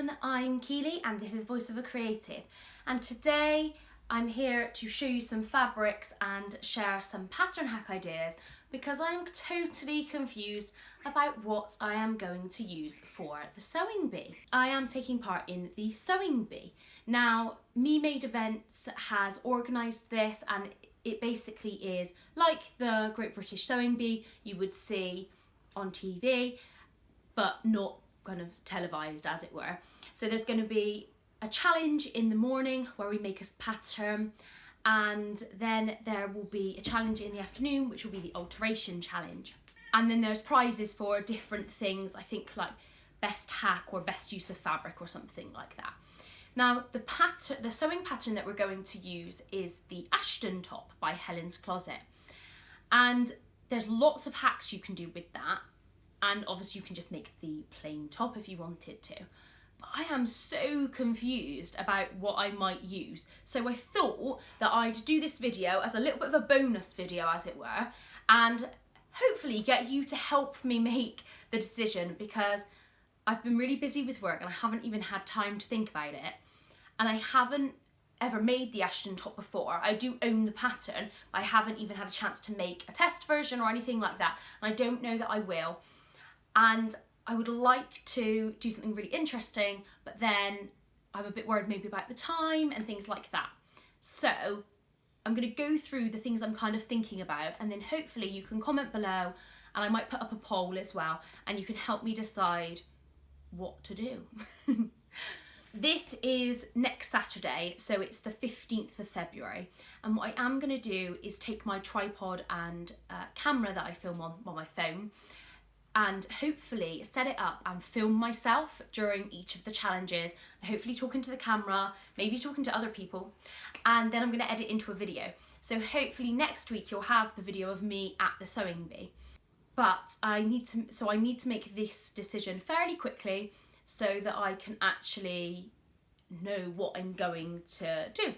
everyone, I'm Kealy and this is Voice of a Creative, and today I'm here to show you some fabrics and share some pattern hack ideas because I'm totally confused about what I am going to use for the sewing bee. I am taking part in the sewing bee. Now, Me Made Events has organised this, and it basically is like the Great British Sewing Bee you would see on TV, but not kind of televised, as it were. So there's going to be a challenge in the morning where we make a pattern, and then there will be a challenge in the afternoon which will be the alteration challenge, and then there's prizes for different things, I think like best hack or best use of fabric or something like that. Now the sewing pattern that we're going to use is the Ashton top by Helens Closet, and there's lots of hacks you can do with that. And obviously you can just make the plain top if you wanted to. But I am so confused about what I might use. So I thought that I'd do this video as a little bit of a bonus video, as it were, and hopefully get you to help me make the decision, because I've been really busy with work and I haven't even had time to think about it. And I haven't ever made the Ashton top before. I do own the pattern, but I haven't even had a chance to make a test version or anything like that. And I don't know that I will. And I would like to do something really interesting, but then I'm a bit worried maybe about the time and things like that. So I'm going to go through the things I'm kind of thinking about, and then hopefully you can comment below, and I might put up a poll as well, and you can help me decide what to do. This is next Saturday, so it's the 15th of February, and what I am going to do is take my tripod and camera that I film on my phone, and hopefully set it up and film myself during each of the challenges, and hopefully talking to the camera, maybe talking to other people, and then I'm going to edit into a video. So hopefully next week you'll have the video of me at the sewing bee. But I need to make this decision fairly quickly so that I can actually know what I'm going to do.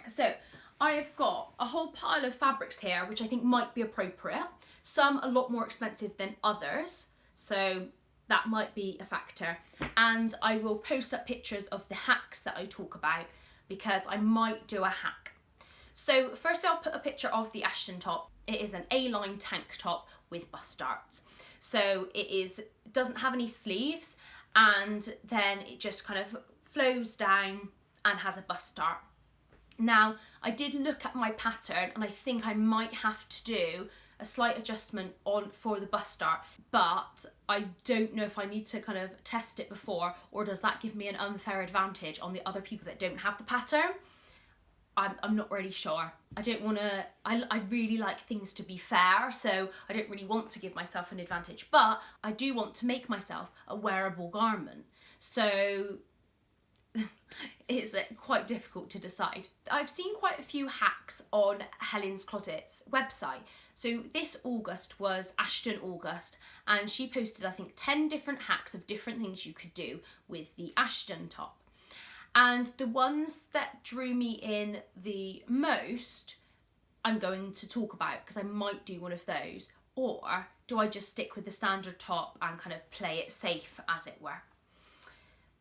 So I've got a whole pile of fabrics here which I think might be appropriate. Some a lot more expensive than others, so that might be a factor. And I will post up pictures of the hacks that I talk about, because I might do a hack. So first I'll put a picture of the Ashton top. It is an A-line tank top with bust darts. So it doesn't have any sleeves, and then it just kind of flows down and has a bust dart. Now, I did look at my pattern and I think I might have to do a slight adjustment for the bust dart, but I don't know if I need to kind of test it before, or does that give me an unfair advantage on the other people that don't have the pattern? I'm not really sure. I don't want to, I really like things to be fair, so I don't really want to give myself an advantage, but I do want to make myself a wearable garment. So it's quite difficult to decide. I've seen quite a few hacks on Helens Closet's website. So this August was Ashton August, and she posted I think 10 different hacks of different things you could do with the Ashton top. And the ones that drew me in the most I'm going to talk about, because I might do one of those, or do I just stick with the standard top and kind of play it safe, as it were.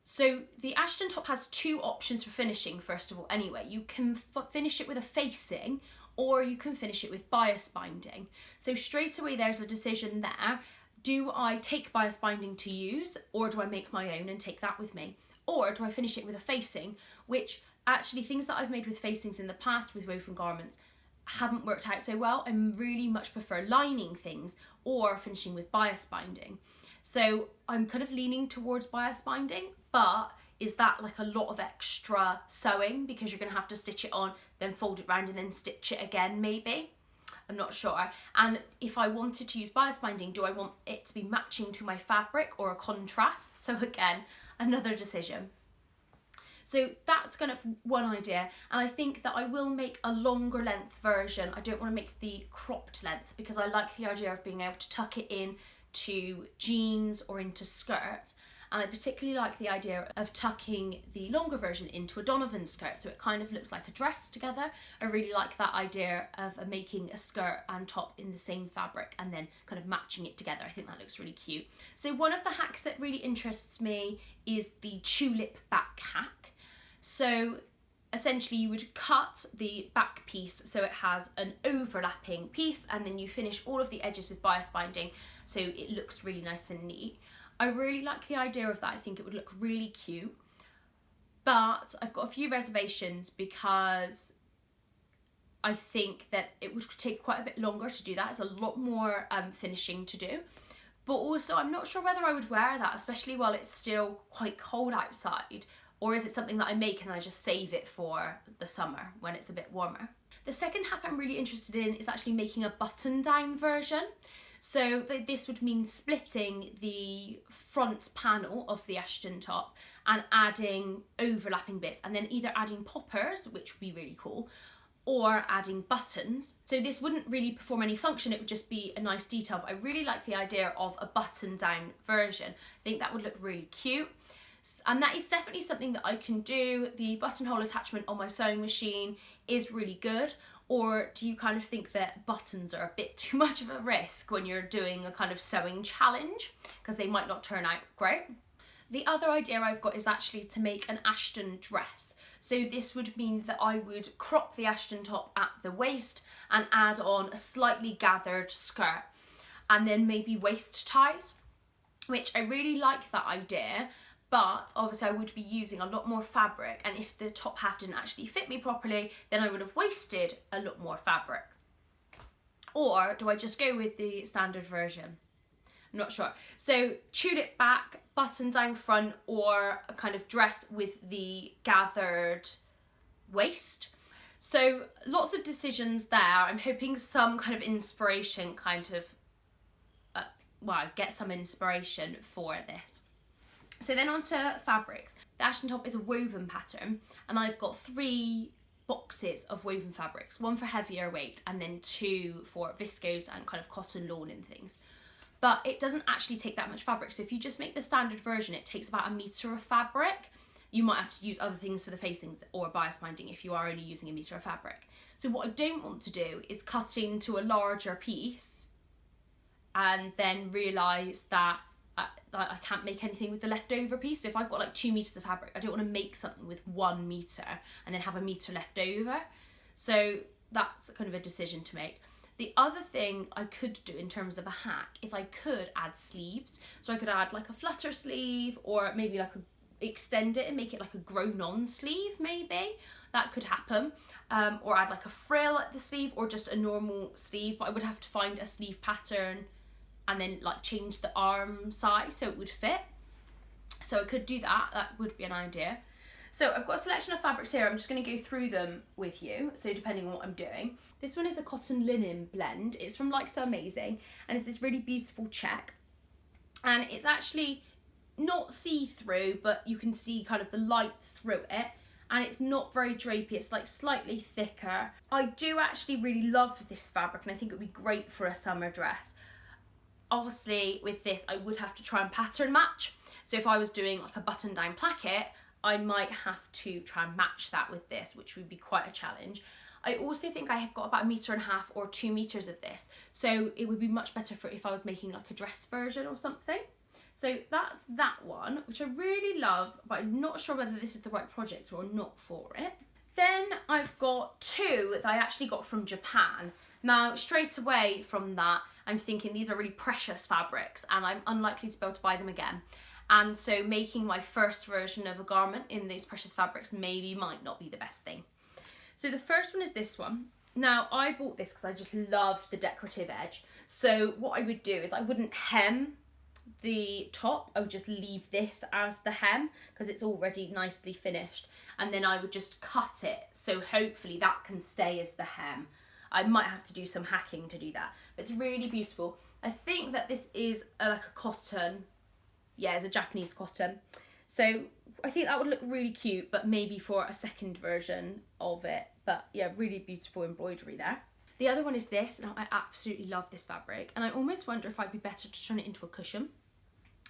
So the Ashton top has two options for finishing, first of all, anyway. You can finish it with a facing, or you can finish it with bias binding. So straight away there's a decision there. Do I take bias binding to use, or do I make my own and take that with me? Or do I finish it with a facing, which actually things that I've made with facings in the past with woven garments haven't worked out so well. I really much prefer lining things or finishing with bias binding. So I'm kind of leaning towards bias binding, but is that like a lot of extra sewing because you're going to have to stitch it on, then fold it round and then stitch it again maybe? I'm not sure. And if I wanted to use bias binding, do I want it to be matching to my fabric or a contrast? So again, another decision. So that's kind of one idea, and I think that I will make a longer length version. I don't want to make the cropped length because I like the idea of being able to tuck it in to jeans or into skirts, and I particularly like the idea of tucking the longer version into a Donovan skirt so it kind of looks like a dress together. I really like that idea of making a skirt and top in the same fabric and then kind of matching it together. I think that looks really cute. So one of the hacks that really interests me is the Tulip Back hack. So essentially you would cut the back piece so it has an overlapping piece, and then you finish all of the edges with bias binding so it looks really nice and neat. I really like the idea of that. I think it would look really cute, but I've got a few reservations because I think that it would take quite a bit longer to do that. It's a lot more finishing to do, but also I'm not sure whether I would wear that, especially while it's still quite cold outside. Or is it something that I make and I just save it for the summer when it's a bit warmer? The second hack I'm really interested in is actually making a button down version. So this would mean splitting the front panel of the Ashton top and adding overlapping bits, and then either adding poppers, which would be really cool, or adding buttons. So this wouldn't really perform any function, it would just be a nice detail, but I really like the idea of a button down version. I think that would look really cute. And that is definitely something that I can do. The buttonhole attachment on my sewing machine is really good. Or do you kind of think that buttons are a bit too much of a risk when you're doing a kind of sewing challenge because they might not turn out great? The other idea I've got is actually to make an Ashton dress. So this would mean that I would crop the Ashton top at the waist and add on a slightly gathered skirt and then maybe waist ties, which I really like that idea. But obviously I would be using a lot more fabric, and if the top half didn't actually fit me properly, then I would have wasted a lot more fabric. Or do I just go with the standard version? I'm not sure. So tulip back, button down front, or a kind of dress with the gathered waist. So lots of decisions there. I'm hoping some kind of inspiration get some inspiration for this. So then on to fabrics. The Ashton top is a woven pattern, and I've got 3 boxes of woven fabrics, 1 for heavier weight and then 2 for viscose and kind of cotton lawn and things. But it doesn't actually take that much fabric. So if you just make the standard version, it takes about 1 metre of fabric. You might have to use other things for the facings or bias binding if you are only using 1 metre of fabric. So what I don't want to do is cut into a larger piece and then realise that I can't make anything with the leftover piece. So if I've got like 2 meters of fabric, I don't want to make something with 1 meter and then have 1 meter left over. So that's kind of a decision to make. The other thing I could do in terms of a hack is I could add sleeves. So I could add like a flutter sleeve, or maybe like extend it and make it like a grown-on sleeve maybe. That could happen. Or add like a frill at the sleeve or just a normal sleeve, but I would have to find a sleeve pattern and then like change the arm size so it would fit. So I could do that, that would be an idea. So I've got a selection of fabrics here, I'm just going to go through them with you, so depending on what I'm doing. This one is a cotton linen blend, it's from Like So Amazing, and it's this really beautiful check. And it's actually not see-through, but you can see kind of the light through it. And it's not very drapey, it's like slightly thicker. I do actually really love this fabric, and I think it would be great for a summer dress. Obviously with this I would have to try and pattern match, so if I was doing like a button down placket I might have to try and match that with this, which would be quite a challenge. I also think I have got about 1.5 meters or 2 meters of this, so it would be much better for if I was making like a dress version or something. So that's that one, which I really love, but I'm not sure whether this is the right project or not for it. Then I've got 2 that I actually got from Japan. Now straight away from that I'm thinking these are really precious fabrics and I'm unlikely to be able to buy them again. And so making my first version of a garment in these precious fabrics maybe might not be the best thing. So the first one is this one. Now I bought this because I just loved the decorative edge. So what I would do is I wouldn't hem the top, I would just leave this as the hem because it's already nicely finished, and then I would just cut it so hopefully that can stay as the hem. I might have to do some hacking to do that, but it's really beautiful. I think that this is like a cotton. Yeah, it's a Japanese cotton. So I think that would look really cute, but maybe for a second version of it. But yeah, really beautiful embroidery there. The other one is this. Now I absolutely love this fabric, and I almost wonder if I'd be better to turn it into a cushion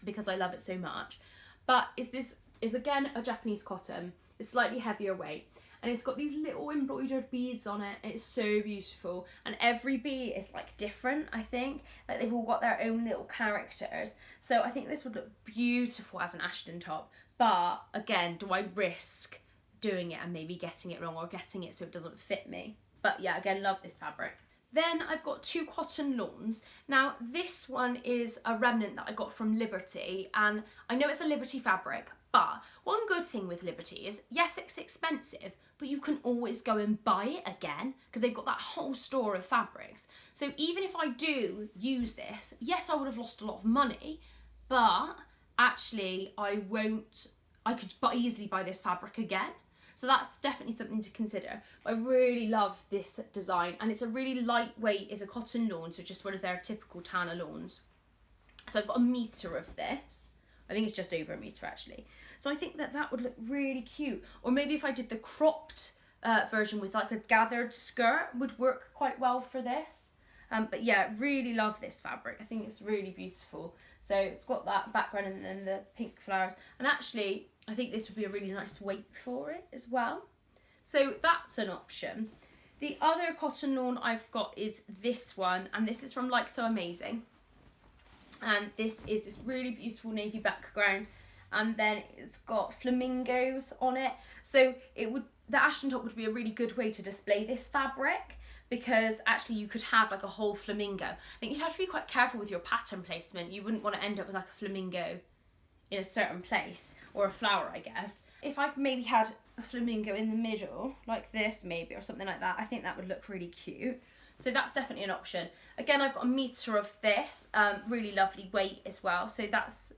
because I love it so much. but this is again a Japanese cotton. It's slightly heavier weight, and it's got these little embroidered beads on it. It's so beautiful, and every bead is like different. I think like they've all got their own little characters. So I think this would look beautiful as an Ashton top. But again, do I risk doing it and maybe getting it wrong or getting it so it doesn't fit me? But yeah, again, love this fabric. Then I've got 2 cotton lawns. Now this one is a remnant that I got from Liberty, and I know it's a Liberty fabric, but one good thing with Liberty is, yes, it's expensive, but you can always go and buy it again because they've got that whole store of fabrics. So even if I do use this, yes, I would have lost a lot of money, but actually I could easily buy this fabric again. So that's definitely something to consider. I really love this design, and it's a really lightweight, it's a cotton lawn, so just one of their typical Tana lawns. So I've got 1 metre of this. I think it's just over 1 metre actually. So I think that would look really cute. Or maybe if I did the cropped version with like a gathered skirt would work quite well for this. But yeah, really love this fabric. I think it's really beautiful. So it's got that background and then the pink flowers. And actually, I think this would be a really nice weight for it as well. So that's an option. The other cotton lawn I've got is this one, and this is from Like So Amazing. And this is this really beautiful navy background, and then it's got flamingos on it. So the Ashton top would be a really good way to display this fabric, because actually you could have like a whole flamingo. I think you'd have to be quite careful with your pattern placement. You wouldn't want to end up with like a flamingo in a certain place, or a flower, I guess. If I maybe had a flamingo in the middle, like this maybe, or something like that, I think that would look really cute. So that's definitely an option. Again, I've got 1 metre of this, really lovely weight as well. So that's,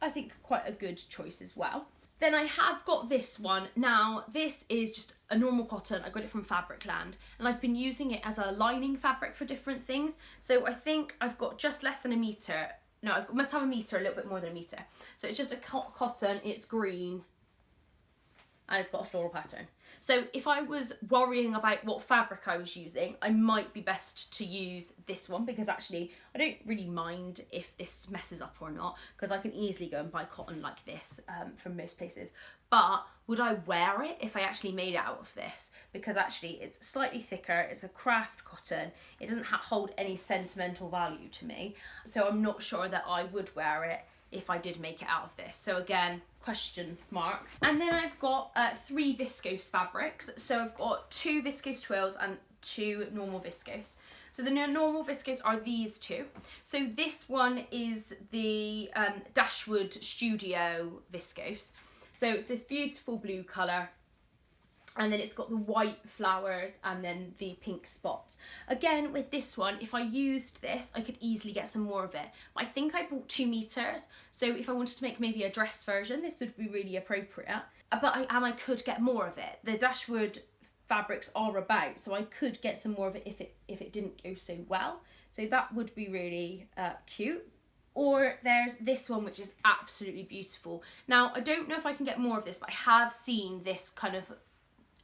I think, quite a good choice as well. Then I have got this one. Now, this is just a normal cotton. I got it from Fabricland, and I've been using it as a lining fabric for different things. So I think I've got just less than 1 metre. No, I must have 1 metre, a little bit more than 1 metre. So it's just a cotton, it's green, and it's got a floral pattern. So if I was worrying about what fabric I was using, I might be best to use this one, because actually I don't really mind if this messes up or not, because I can easily go and buy cotton like this from most places. But would I wear it if I actually made it out of this? Because actually it's slightly thicker, it's a craft cotton, it doesn't hold any sentimental value to me. So I'm not sure that I would wear it if I did make it out of this. So again, question mark. And then I've got 3 viscose fabrics. So I've got 2 viscose twirls and 2 normal viscose. So the normal viscose are these 2. So this one is the Dashwood Studio viscose. So it's this beautiful blue colour, and then it's got the white flowers and then the pink spots. Again, with this one, if I used this, I could easily get some more of it. But I think I bought 2 metres, so if I wanted to make maybe a dress version, this would be really appropriate. And I could get more of it. The Dashwood fabrics are about, so I could get some more of it if it didn't go so well. So that would be really cute. Or there's this one, which is absolutely beautiful. Now, I don't know if I can get more of this, but I have seen this kind of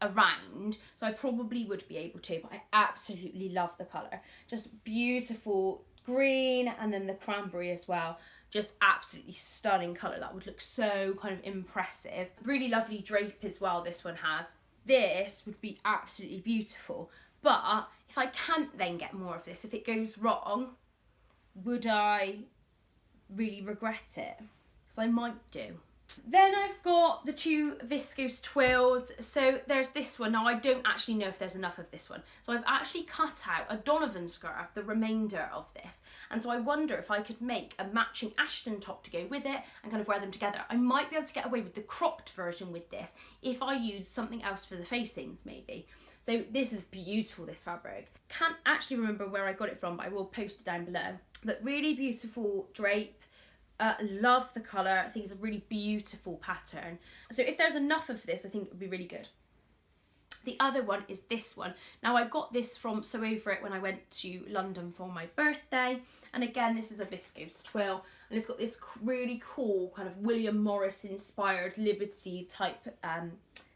around, so I probably would be able to, but I absolutely love the colour. Just beautiful green, and then the cranberry as well. Just absolutely stunning colour. That would look so kind of impressive. Really lovely drape as well this one has. This would be absolutely beautiful, but if I can't then get more of this, if it goes wrong, would I really regret it? Because I might do. Then I've got the 2 viscose twirls. So there's this one. Now I don't actually know if there's enough of this one. So I've actually cut out a Donovan scarf, the remainder of this. And so I wonder if I could make a matching Ashton top to go with it and kind of wear them together. I might be able to get away with the cropped version with this if I use something else for the facings maybe. So this is beautiful, this fabric. Can't actually remember where I got it from, but I will post it down below. But really beautiful drape. Love the colour. I think it's a really beautiful pattern. So if there's enough of this, I think it would be really good. The other one is this one. Now I got this from Sew Over It when I went to London for my birthday. And again, this is a viscose twill. And it's got this really cool kind of William Morris inspired Liberty type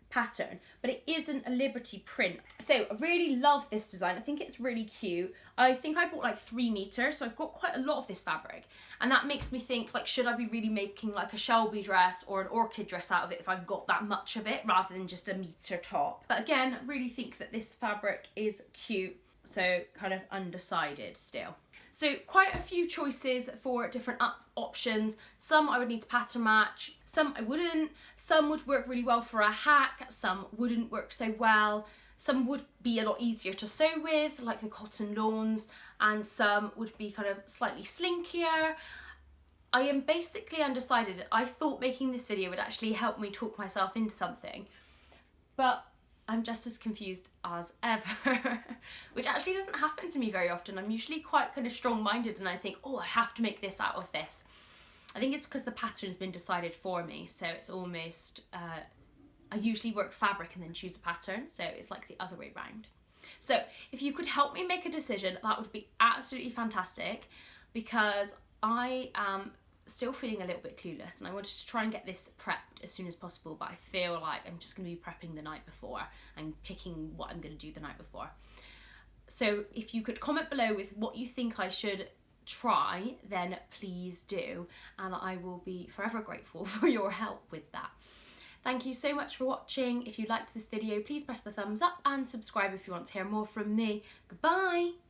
pattern, but it isn't a Liberty print. So I really love this design. I think it's really cute. I think I bought like 3 meters, so I've got quite a lot of this fabric, and that makes me think, like, should I be really making like a Shelby dress or an orchid dress out of it if I've got that much of it, rather than just a meter top. But again, I really think that this fabric is cute, so kind of undecided still. So quite a few choices for different options. Some I would need to pattern match, some I wouldn't. Some would work really well for a hack, some wouldn't work so well. Some would be a lot easier to sew with, like the cotton lawns, and some would be kind of slightly slinkier. I am basically undecided. I thought making this video would actually help me talk myself into something, but I'm just as confused as ever, which actually doesn't happen to me very often. I'm usually quite kind of strong-minded and I think, oh, I have to make this out of this. I think it's because the pattern's been decided for me, so it's almost, I usually work fabric and then choose a pattern, so it's like the other way around. So if you could help me make a decision, that would be absolutely fantastic, because I am still feeling a little bit clueless and I wanted to try and get this prepped as soon as possible, but I feel like I'm just going to be prepping the night before and picking what I'm going to do the night before. So if you could comment below with what you think I should try, then please do, and I will be forever grateful for your help with that. Thank you so much for watching. If you liked this video, please press the thumbs up and subscribe if you want to hear more from me. Goodbye!